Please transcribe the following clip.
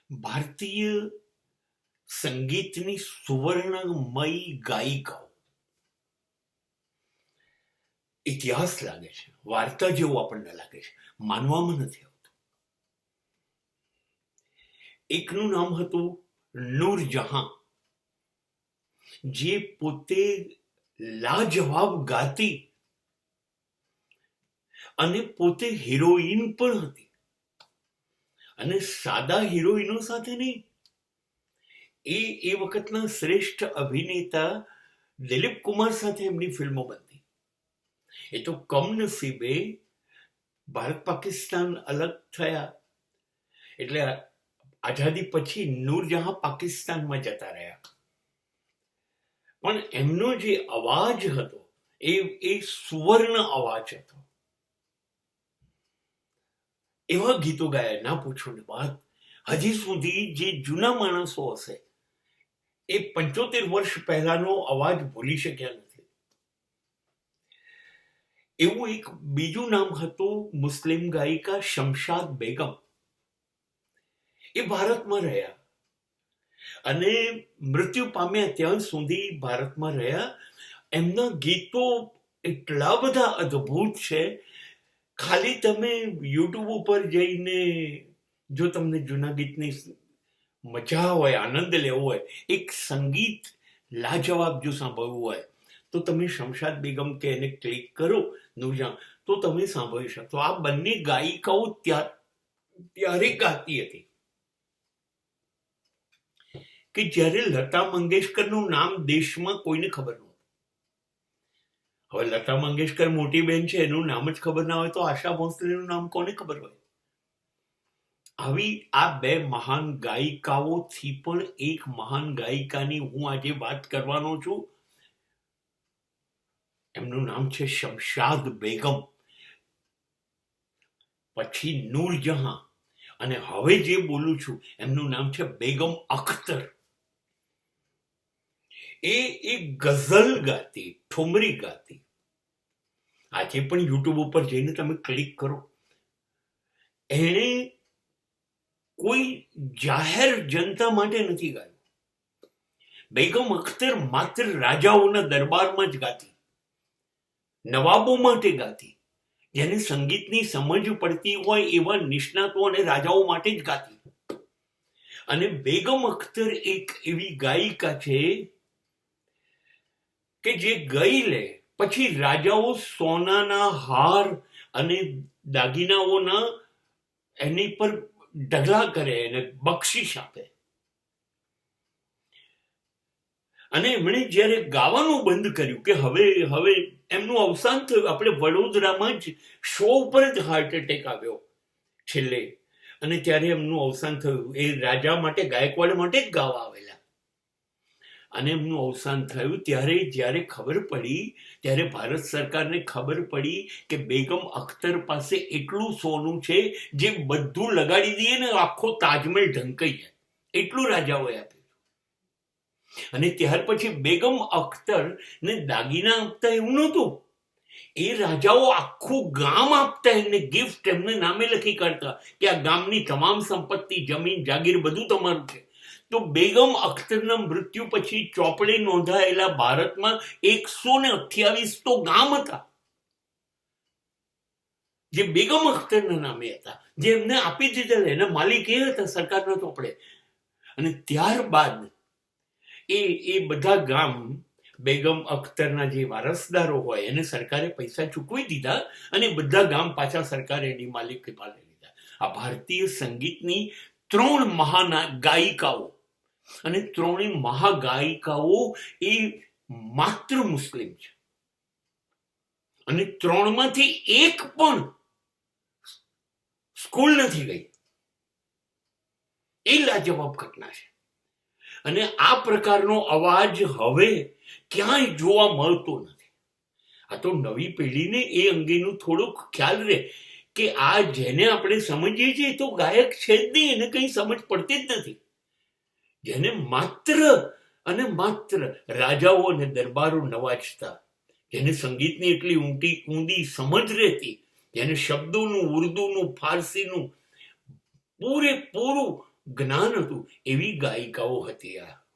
ભારતીય સંગીતની સુવર્ણમય ગાયિકાઓ ઇતિહાસ લાગે છે, વાર્તા જેવું આપણને લાગે છે, માનવામાં નથી આવતું. એકનું નામ હતું નૂરજહાં, જે પોતે લાજવાબ ગાતી અને પોતે હિરોઈન પણ હતી, અને સાદા હિરોઈનો સાથે નહીં. એ વખતના શ્રેષ્ઠ અભિનેતા દિલીપ કુમાર સાથે એમની ફિલ્મો બનતી. એ તો કમનસીબે ભારત પાકિસ્તાન અલગ થયા એટલે આઝાદી પછી નૂરજહાં પાકિસ્તાનમાં જતા રહ્યા, પણ એમનો જે અવાજ હતો એ સુવર્ણ અવાજ હતો. એવા ગીતો ગાયા, ના પૂછો ને વાત. હજી સુધી જે જૂના માણસો હશે એ 75 વર્ષ પહેલાનો અવાજ ભૂલી શક્યા નથી. એવું એક બીજું નામ હતું મુસ્લિમ ગાયિકા શમશાદ બેગમ. એ ભારતમાં રહ્યા અને મૃત્યુ પામ્યા ત્યાં સુધી ભારતમાં રહ્યા. એમના ગીતો એટલા બધા અદ્ભુત છે. ખાલી તમે યુટ્યુબ ઉપર જઈને જો તમને જૂના ગીતની મજા હોય, આનંદ લેવો હોય, એક સંગીત લાજવાબ જો સાંભળવું હોય તો તમે શમશાદ બેગમ કે એને ક્લિક કરો નૂરજહાં, તો તમે સાંભળી શકશો. આ બંને ગાયિકાઓ ત્યારે ગાતી હતી કે જ્યારે લતા મંગેશકરનું નામ દેશમાં કોઈને ખબર નહોતું. હવે લતા મંગેશકર મોટી બેન છે, એનું નામ જ ખબર ના હોય તો આશા ભોંસલેનું નામ કોને ખબર હોય? આવી આ બે મહાન ગાયિકાઓથી પણ એક મહાન ગાયિકાની હું આજે વાત કરવાનો છું. એમનું નામ છે શમશાદ બેગમ, પછી નૂરજહાં, અને હવે જે બોલું છું એમનું નામ છે બેગમ અખ્તર. એ ગઝલ ગાતી, ઠુમરી ગાતી. આજે પણ યુટ્યુબ ઉપર જઈને તમે ક્લિક કરો. એણે કોઈ જાહેર જનતા માટે નથી ગાયું. બેગમ અખ્તર માત્ર રાજાઓના દરબારમાં જ ગાતી, નવાબો માટે ગાતી, જેને સંગીતની સમજ પડતી હોય એવા નિષ્ણાતો અને રાજાઓ માટે જ ગાતી. અને બેગમ અખ્તર એક એવી ગાયિકા છે કે જે ગઈ લે પછી રાજાઓ સોનાના હાર અને દાગીનાઓના એની પર ઢગલા કરે, એને બક્ષિસ આપે. અને એમણે જ્યારે ગાવાનું બંધ કર્યું કે હવે એમનું અવસાન થયું. આપણે વડોદરામાં જ શો ઉપર જ હાર્ટ એટેક આવ્યો છેલ્લે, અને ત્યારે એમનું અવસાન થયું. એ રાજા માટે, ગાયકવાડ માટે જ ગાવા આવેલા, અને એમનું અવસાન થયું. ત્યારે જ્યારે ખબર પડી, ત્યારે ભારત સરકારને ખબર પડી કે બેગમ અખ્તર પાસે એટલું સોનું છે જે બધું લગાડી દઈએ ને આખો તાજમહેલ ઢંકાઈ જાય, એટલું રાજાઓએ આપ્યું. અને ત્યાર પછી બેગમ અખ્તર ને દાગીના આપતા એવું નહોતું, એ રાજાઓ આખું ગામ આપતા, એમને ગિફ્ટ એમને નામે લખી કાઢતા કે આ ગામની તમામ સંપત્તિ, જમીન, જાગીર બધું તમારું છે. તો બેગમ અખ્તરના મૃત્યુ પછી ચોપડે નોંધાયેલા ભારતમાં 128 તો ગામ હતા જે બેગમ અખ્તરના નામે હતા, જે એમને આપી દીધેલા. એના માલિક એ હતા સરકારના ચોપડે. અને ત્યારબાદ એ બધા ગામ બેગમ અખ્તરના જે વારસદારો હોય એને સરકારે પૈસા ચૂકવી દીધા, અને બધા ગામ પાછા સરકારે એની માલિકી પાડી લીધા. આ ભારતીય સંગીતની 3 મહાન ગાયિકાઓ, અને 3 મહાગાયિકાઓ એ માત્ર મુસ્લિમ છે, અને 3માંથી એક પણ સ્કૂલ નથી ગઈ. એ લાજવાબ ઘટના છે. અને આ પ્રકારનો અવાજ હવે ક્યાંય જોવા મળતો નથી. આ તો નવી પેઢીને એ અંગેનું થોડુંક ખ્યાલ રહે કે આ જેને આપણે સમજીએ છીએ તો ગાયક છે જ નહીં, એને કંઈ સમજ પડતી જ નથી. જેને માત્ર અને માત્ર રાજાઓ અને દરબારો નવાજતા, જેને સંગીતની એટલી ઊંડી સમજ રહેતી, જેને શબ્દોનું, ઉર્દુનું, ફારસીનું પૂરેપૂરું જ્ઞાન હતું એવી ગાયિકાઓ હતી આ.